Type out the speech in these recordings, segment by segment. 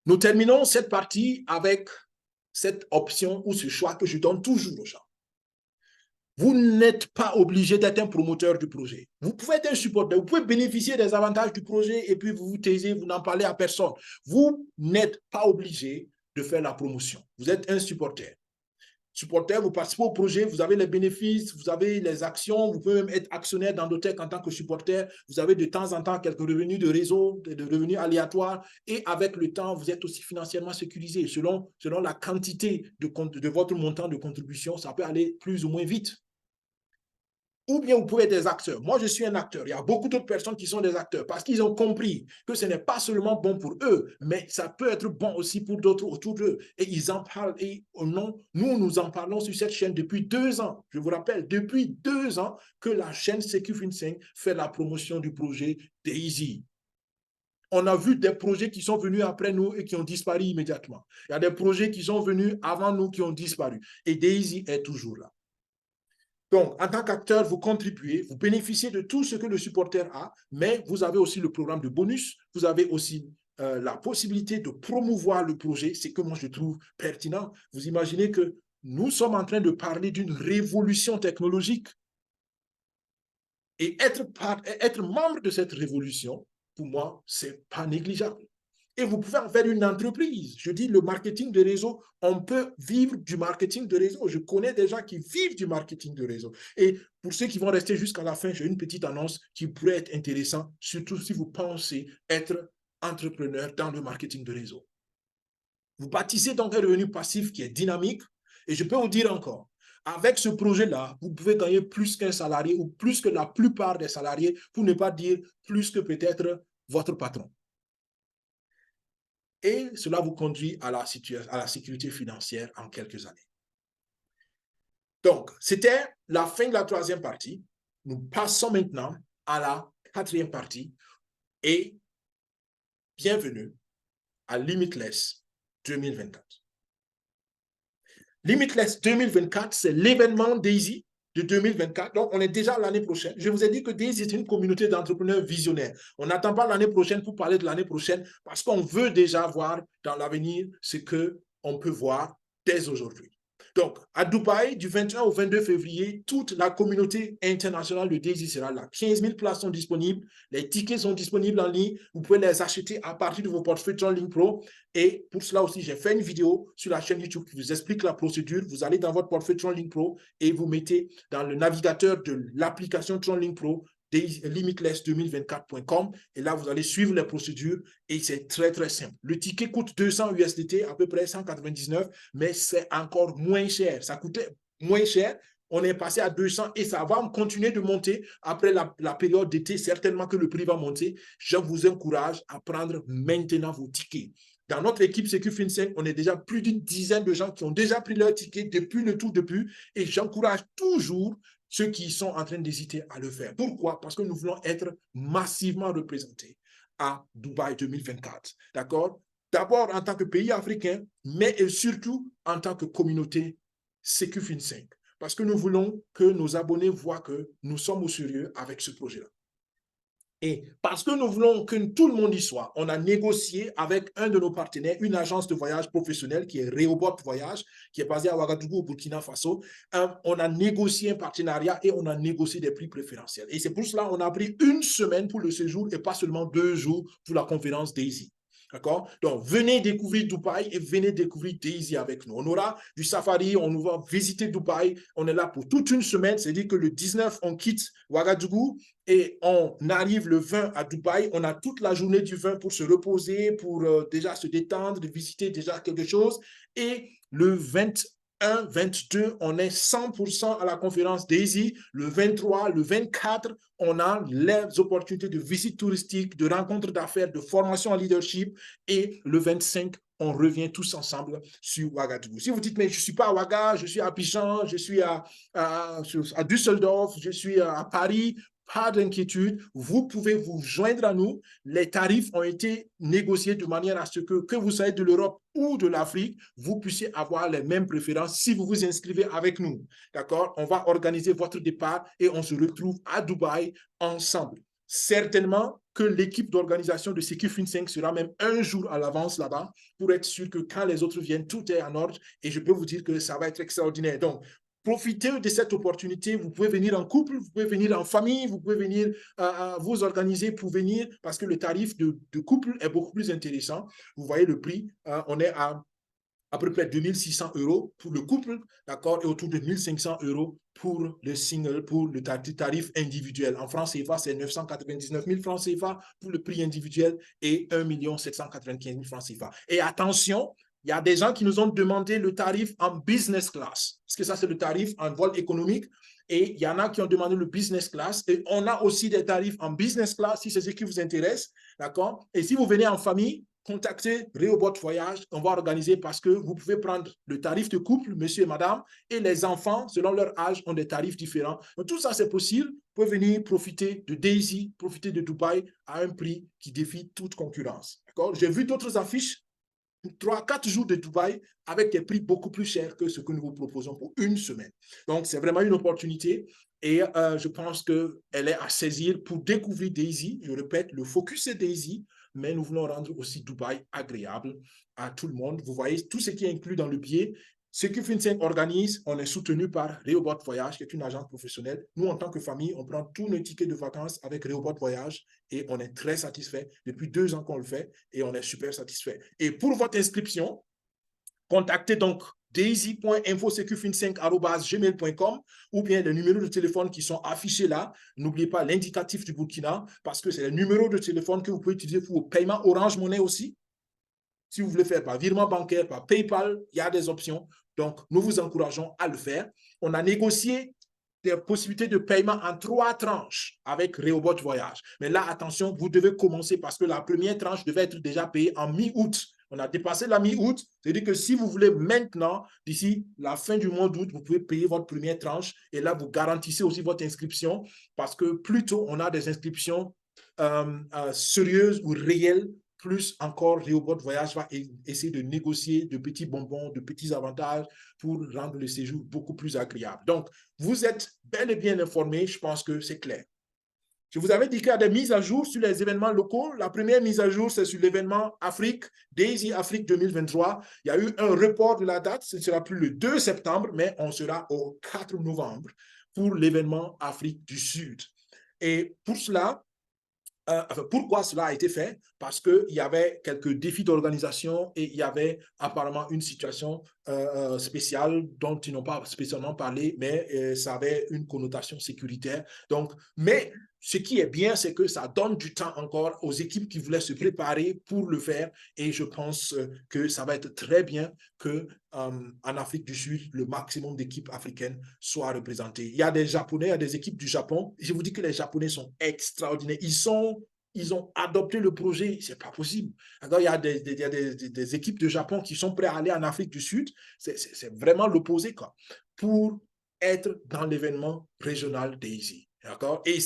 Nous terminons cette partie avec cette option ou ce choix que je donne toujours aux gens. Vous n'êtes pas obligé d'être un promoteur du projet. Vous pouvez être un supporter, vous pouvez bénéficier des avantages du projet et puis vous vous taisez, vous n'en parlez à personne. Vous n'êtes pas obligé de faire la promotion. Vous êtes un supporter. Supporter, vous participez au projet, vous avez les bénéfices, vous avez les actions, vous pouvez même être actionnaire d'Endotech en tant que supporter, vous avez de temps en temps quelques revenus de réseau, de revenus aléatoires, et avec le temps, vous êtes aussi financièrement sécurisé. Selon la quantité de votre montant de contribution, ça peut aller plus ou moins vite. Ou bien vous pouvez être des acteurs. Moi, je suis un acteur. Il y a beaucoup d'autres personnes qui sont des acteurs parce qu'ils ont compris que ce n'est pas seulement bon pour eux, mais ça peut être bon aussi pour d'autres autour d'eux. Et ils en parlent. Et nous en parlons sur cette chaîne depuis 2 ans. Je vous rappelle, depuis 2 ans que la chaîne CQ5 fait la promotion du projet DAISY. On a vu des projets qui sont venus après nous et qui ont disparu immédiatement. Il y a des projets qui sont venus avant nous qui ont disparu. Et DAISY est toujours là. Donc, en tant qu'acteur, vous contribuez, vous bénéficiez de tout ce que le supporter a, mais vous avez aussi le programme de bonus, vous avez aussi la possibilité de promouvoir le projet, c'est que moi je trouve pertinent. Vous imaginez que nous sommes en train de parler d'une révolution technologique et être membre de cette révolution, pour moi, c'est pas négligeable. Et vous pouvez en faire une entreprise. Je dis le marketing de réseau, on peut vivre du marketing de réseau. Je connais des gens qui vivent du marketing de réseau. Et pour ceux qui vont rester jusqu'à la fin, j'ai une petite annonce qui pourrait être intéressante, surtout si vous pensez être entrepreneur dans le marketing de réseau. Vous bâtissez donc un revenu passif qui est dynamique. Et je peux vous dire encore, avec ce projet-là, vous pouvez gagner plus qu'un salarié ou plus que la plupart des salariés, pour ne pas dire plus que peut-être votre patron. Et cela vous conduit à la sécurité financière en quelques années. Donc, c'était la fin de la 3e partie. Nous passons maintenant à la 4e partie et bienvenue à Limitless 2024. Limitless 2024, c'est l'événement DAISY de 2024. Donc, on est déjà l'année prochaine. Je vous ai dit que DAISY est une communauté d'entrepreneurs visionnaires. On n'attend pas l'année prochaine pour parler de l'année prochaine parce qu'on veut déjà voir dans l'avenir ce qu'on peut voir dès aujourd'hui. Donc, à Dubaï, du 21 au 22 février, toute la communauté internationale de DAISY sera là. 15 000 places sont disponibles. Les tickets sont disponibles en ligne. Vous pouvez les acheter à partir de vos portefeuilles TronLink Pro. Et pour cela aussi, j'ai fait une vidéo sur la chaîne YouTube qui vous explique la procédure. Vous allez dans votre portefeuille TronLink Pro et vous mettez dans le navigateur de l'application TronLink Pro limitless2024.com et là, vous allez suivre les procédures et c'est très, très simple. Le ticket coûte 200 USDT, à peu près 199, mais c'est encore moins cher. Ça coûtait moins cher. On est passé à 200 et ça va continuer de monter après la période d'été. Certainement que le prix va monter. Je vous encourage à prendre maintenant vos tickets. Dans notre équipe CQ5, on est déjà plus d'une dizaine de gens qui ont déjà pris leur ticket depuis le tout début et j'encourage toujours ceux qui sont en train d'hésiter à le faire. Pourquoi? Parce que nous voulons être massivement représentés à Dubaï 2024. D'accord? D'abord en tant que pays africain, mais surtout en tant que communauté CQ5. Parce que nous voulons que nos abonnés voient que nous sommes au sérieux avec ce projet-là. Et parce que nous voulons que tout le monde y soit, on a négocié avec un de nos partenaires, une agence de voyage professionnelle qui est Rehoboth Voyage, qui est basée à Ouagadougou, au Burkina Faso. On a négocié un partenariat et on a négocié des prix préférentiels. Et c'est pour cela qu'on a pris 1 semaine pour le séjour et pas seulement 2 jours pour la conférence DAISY. D'accord? Donc, venez découvrir Dubaï et venez découvrir DAISY avec nous. On aura du safari, on va visiter Dubaï. On est là pour toute une semaine. C'est-à-dire que le 19, on quitte Ouagadougou et on arrive le 20 à Dubaï. On a toute la journée du 20 pour se reposer, pour déjà se détendre, de visiter déjà quelque chose. Et le 21, 22, on est 100% à la conférence DAISY. Le 23, le 24, on a les opportunités de visite touristique, de rencontres d'affaires, de formation en leadership. Et le 25, on revient tous ensemble sur Ouagadougou. Si vous dites, mais je ne suis pas à Ouaga, je suis à Abidjan, je suis à Düsseldorf, je suis à Paris, pas d'inquiétude, vous pouvez vous joindre à nous. Les tarifs ont été négociés de manière à ce que vous soyez de l'Europe ou de l'Afrique, vous puissiez avoir les mêmes préférences si vous vous inscrivez avec nous. D'accord? On va organiser votre départ et on se retrouve à Dubaï ensemble. certainement que l'équipe d'organisation de SecuFin5 sera même un jour à l'avance là-bas pour être sûr que quand les autres viennent, tout est en ordre et je peux vous dire que ça va être extraordinaire. Donc, profitez de cette opportunité. Vous pouvez venir en couple, vous pouvez venir en famille, vous pouvez venir vous organiser pour venir parce que le tarif de couple est beaucoup plus intéressant. Vous voyez le prix, on est à peu près 2600 € pour le couple, d'accord, et autour de 1500 € pour le single, pour le tarif individuel. En francs CFA, c'est 999 000 francs CFA pour le prix individuel et 1 795 000 francs CFA. Et attention, il y a des gens qui nous ont demandé le tarif en business class, parce que ça, c'est le tarif en vol économique. Et il y en a qui ont demandé le business class. Et on a aussi des tarifs en business class, si c'est ce qui vous intéresse, d'accord? Et si vous venez en famille, contactez Rehoboth Voyage, on va organiser parce que vous pouvez prendre le tarif de couple, monsieur et madame, et les enfants, selon leur âge, ont des tarifs différents. Donc, tout ça, c'est possible. Vous pouvez venir profiter de Daisy, profiter de Dubaï à un prix qui défie toute concurrence. J'ai vu d'autres affiches, 3-4 jours de Dubaï avec des prix beaucoup plus chers que ce que nous vous proposons pour une semaine. Donc, c'est vraiment une opportunité et je pense qu'elle est à saisir pour découvrir Daisy. Je répète, le focus est Daisy, mais nous voulons rendre aussi Dubaï agréable à tout le monde. Vous voyez, tout ce qui est inclus dans le billet. Ce que FinCEN organise, on est soutenu par Rehoboth Voyage, qui est une agence professionnelle. Nous, en tant que famille, on prend tous nos tickets de vacances avec Rehoboth Voyage et on est très satisfait. Depuis 2 ans qu'on le fait et on est super satisfait. Et pour votre inscription, contactez donc daisy.infosecufin5@gmail.com ou bien les numéros de téléphone qui sont affichés là. N'oubliez pas l'indicatif du Burkina parce que c'est le numéro de téléphone que vous pouvez utiliser pour le paiement Orange Money aussi. Si vous voulez faire par virement bancaire, par PayPal, il y a des options. Donc, nous vous encourageons à le faire. On a négocié des possibilités de paiement en 3 tranches avec Rehoboth Voyage. Mais là, attention, vous devez commencer parce que la première tranche devait être déjà payée en mi-août. On a dépassé la mi-août. C'est-à-dire que si vous voulez maintenant, d'ici la fin du mois d'août, vous pouvez payer votre première tranche et là, vous garantissez aussi votre inscription parce que plus tôt on a des inscriptions sérieuses ou réelles, plus encore, Rehoboth Voyage va essayer de négocier de petits bonbons, de petits avantages pour rendre le séjour beaucoup plus agréable. Donc, vous êtes bel et bien informés, je pense que c'est clair. Je vous avais dit qu'il y a des mises à jour sur les événements locaux. La première mise à jour, c'est sur l'événement Afrique, Daisy Afrique 2023. Il y a eu un report de la date, ce ne sera plus le 2 septembre, mais on sera au 4 novembre pour l'événement Afrique du Sud. Et pour cela, pourquoi cela a été fait? Parce qu'il y avait quelques défis d'organisation et il y avait apparemment une situation spéciale dont ils n'ont pas spécialement parlé, mais ça avait une connotation sécuritaire. Donc, mais ce qui est bien, c'est que ça donne du temps encore aux équipes qui voulaient se préparer pour le faire et je pense que ça va être très bien que en Afrique du Sud, le maximum d'équipes africaines soient représentées. Il y a des Japonais, il y a des équipes du Japon. Je vous dis que les Japonais sont extraordinaires. Ils ont adopté le projet, c'est pas possible. Alors, il y a des équipes de Japon qui sont prêtes à aller en Afrique du Sud. C'est vraiment l'opposé, quoi, pour être dans l'événement régional Daisy. D'accord? Et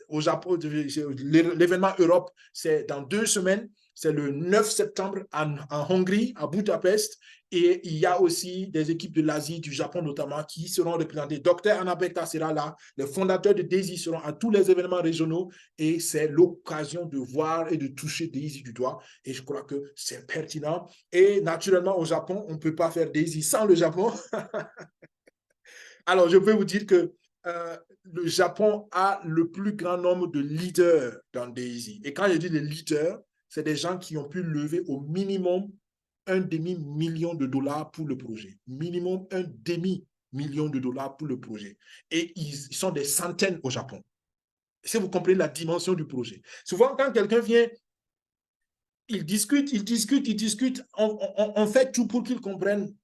au Japon, l'événement Europe, c'est dans 2 semaines. C'est le 9 septembre en Hongrie, à Budapest. Et il y a aussi des équipes de l'Asie, du Japon notamment, qui seront représentées. Dr Anabeka sera là. Les fondateurs de Daisy seront à tous les événements régionaux. Et c'est l'occasion de voir et de toucher Daisy du doigt. Et je crois que c'est pertinent. Et naturellement, au Japon, on ne peut pas faire Daisy sans le Japon. Alors, je peux vous dire que le Japon a le plus grand nombre de leaders dans Daisy. Et quand je dis les leaders, c'est des gens qui ont pu lever au minimum un demi-million de dollars pour le projet. Minimum un demi-million de dollars pour le projet. Et ils sont des centaines au Japon. Si vous comprenez la dimension du projet. Souvent, quand quelqu'un vient, il discute, on fait tout pour qu'il comprenne.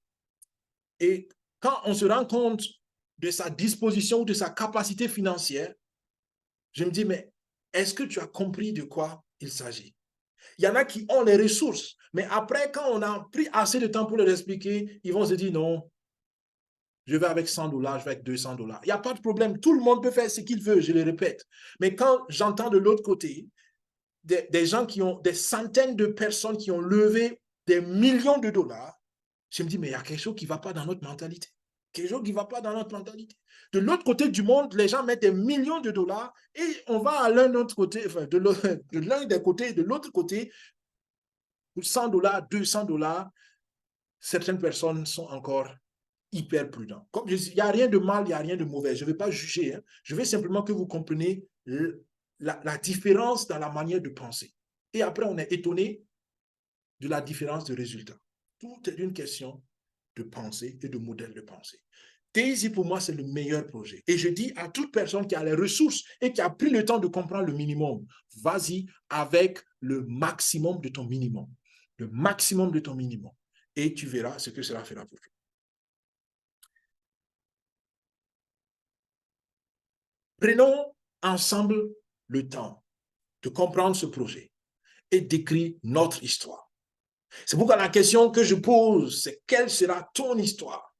Et quand on se rend compte de sa disposition, de sa capacité financière, je me dis, mais est-ce que tu as compris de quoi il s'agit? Il y en a qui ont les ressources, mais après, quand on a pris assez de temps pour leur expliquer, ils vont se dire, non, je vais avec 100 $, je vais avec 200 $. Il n'y a pas de problème, tout le monde peut faire ce qu'il veut, je le répète. Mais quand j'entends de l'autre côté, des gens qui ont, des centaines de personnes qui ont levé des millions de dollars, je me dis, mais il y a quelque chose qui ne va pas dans notre mentalité. Quelque chose qui ne va pas dans notre mentalité. De l'autre côté du monde, les gens mettent des millions de dollars et on va à l'un autre côté, enfin, de l'un des côtés, de l'autre côté, pour 100 dollars, 200 dollars, certaines personnes sont encore hyper prudentes. Comme je dis, il n'y a rien de mal, il n'y a rien de mauvais. Je ne vais pas juger. Hein. Je veux simplement que vous compreniez la différence dans la manière de penser. Et après, on est étonné de la différence de résultats. Tout est une question de pensée et de modèle de pensée. Daisy, pour moi, c'est le meilleur projet. Et je dis à toute personne qui a les ressources et qui a pris le temps de comprendre le minimum, vas-y avec le maximum de ton minimum. Le maximum de ton minimum. Et tu verras ce que cela fera pour toi. Prenons ensemble le temps de comprendre ce projet et d'écrire notre histoire. C'est pourquoi la question que je pose, c'est quelle sera ton histoire?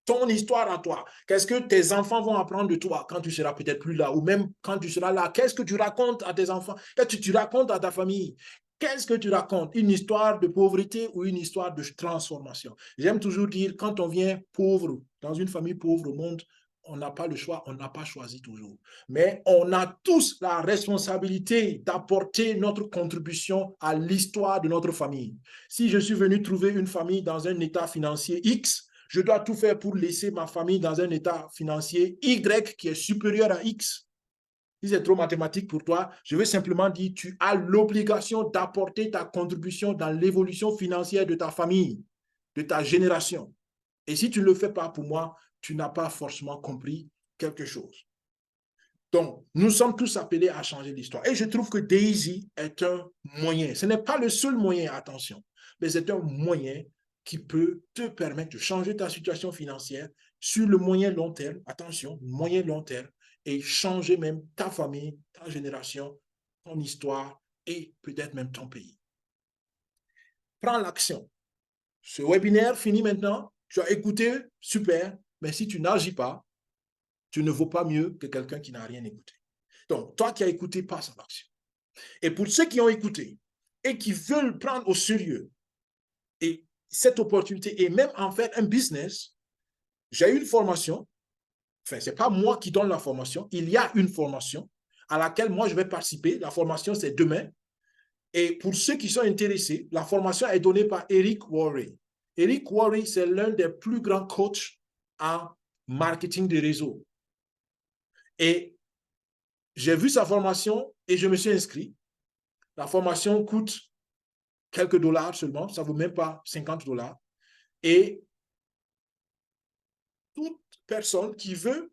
Ton histoire à toi. Qu'est-ce que tes enfants vont apprendre de toi quand tu seras peut-être plus là ou même quand tu seras là? Qu'est-ce que tu racontes à tes enfants? Qu'est-ce que tu racontes à ta famille? Qu'est-ce que tu racontes? Une histoire de pauvreté ou une histoire de transformation? J'aime toujours dire, quand on vient pauvre, dans une famille pauvre au monde, on n'a pas le choix, on n'a pas choisi toujours. Mais on a tous la responsabilité d'apporter notre contribution à l'histoire de notre famille. Si je suis venu trouver une famille dans un état financier X, je dois tout faire pour laisser ma famille dans un état financier Y qui est supérieur à X. Si c'est trop mathématique pour toi, je veux simplement dire, tu as l'obligation d'apporter ta contribution dans l'évolution financière de ta famille, de ta génération. Et si tu ne le fais pas pour moi, tu n'as pas forcément compris quelque chose. Donc, nous sommes tous appelés à changer l'histoire. Et je trouve que Daisy est un moyen. Ce n'est pas le seul moyen, attention, mais c'est un moyen qui peut te permettre de changer ta situation financière sur le moyen long terme, attention, moyen long terme, et changer même ta famille, ta génération, ton histoire et peut-être même ton pays. Prends l'action. Ce webinaire finit maintenant. Tu as écouté, super, mais si tu n'agis pas, tu ne vaux pas mieux que quelqu'un qui n'a rien écouté. Donc, toi qui as écouté, passe en action. Et pour ceux qui ont écouté et qui veulent prendre au sérieux et cette opportunité et même en faire un business, j'ai une formation. Enfin, ce n'est pas moi qui donne la formation. Il y a une formation à laquelle moi, je vais participer. La formation, c'est demain. Et pour ceux qui sont intéressés, la formation est donnée par Eric Worre. Eric Worre, c'est l'un des plus grands coachs en marketing de réseau. Et j'ai vu sa formation et je me suis inscrit. La formation coûte quelques dollars seulement, ça ne vaut même pas 50 dollars. Et toute personne qui veut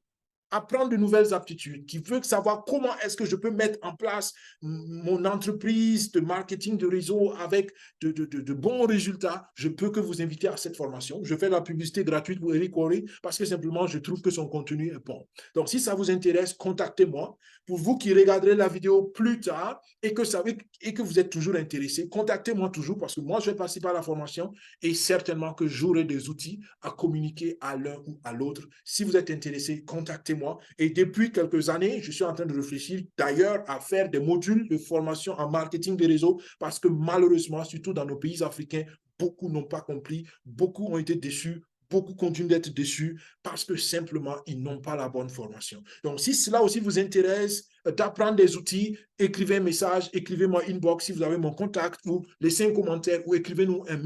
apprendre de nouvelles aptitudes, qui veut savoir comment est-ce que je peux mettre en place mon entreprise de marketing de réseau avec de bons résultats, je peux que vous inviter à cette formation. Je fais la publicité gratuite pour Eric Worre parce que simplement, je trouve que son contenu est bon. Donc, si ça vous intéresse, contactez-moi. Pour vous qui regarderez la vidéo plus tard et que vous êtes toujours intéressé, contactez-moi toujours parce que moi, je vais participer à la formation et certainement que j'aurai des outils à communiquer à l'un ou à l'autre. Si vous êtes intéressé, contactez-moi. Et depuis quelques années, je suis en train de réfléchir d'ailleurs à faire des modules de formation en marketing des réseaux parce que malheureusement, surtout dans nos pays africains, beaucoup n'ont pas compris, beaucoup ont été déçus, beaucoup continuent d'être déçus parce que simplement, ils n'ont pas la bonne formation. Donc, si cela aussi vous intéresse d'apprendre des outils, écrivez un message, écrivez-moi inbox si vous avez mon contact ou laissez un commentaire ou écrivez-nous un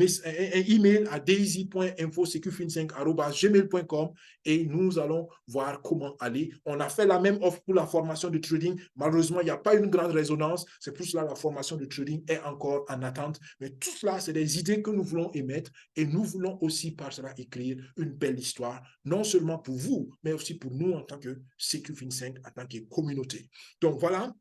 email à daisy.info-secufin5@gmail.com et nous allons voir comment aller. On a fait la même offre pour la formation de trading. Malheureusement, il n'y a pas une grande résonance. C'est pour cela que la formation de trading est encore en attente. Mais tout cela, c'est des idées que nous voulons émettre et nous voulons aussi par cela écrire une belle histoire, non seulement pour vous, mais aussi pour nous en tant que Secufin5, en tant que communauté. Donc voilà,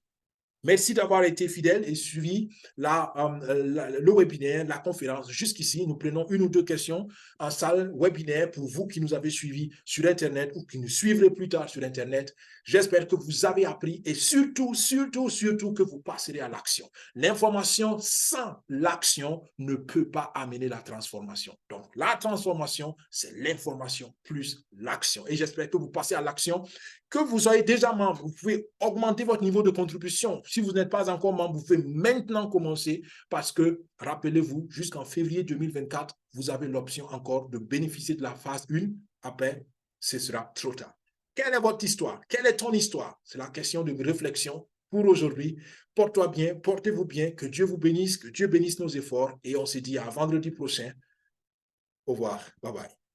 merci d'avoir été fidèle et suivi le webinaire, la conférence. Jusqu'ici, nous prenons une ou deux questions en salle webinaire pour vous qui nous avez suivis sur Internet ou qui nous suivrez plus tard sur Internet. J'espère que vous avez appris et surtout que vous passerez à l'action. L'information sans l'action ne peut pas amener la transformation. Donc, la transformation, c'est l'information plus l'action. Et j'espère que vous passez à l'action. Que vous soyez déjà membre, vous pouvez augmenter votre niveau de contribution. Si vous n'êtes pas encore membre, vous pouvez maintenant commencer parce que, rappelez-vous, jusqu'en février 2024, vous avez l'option encore de bénéficier de la phase 1. Après, ce sera trop tard. Quelle est votre histoire? Quelle est ton histoire? C'est la question de réflexion pour aujourd'hui. Porte-toi bien, portez-vous bien, que Dieu vous bénisse, que Dieu bénisse nos efforts et on se dit à vendredi prochain. Au revoir. Bye bye.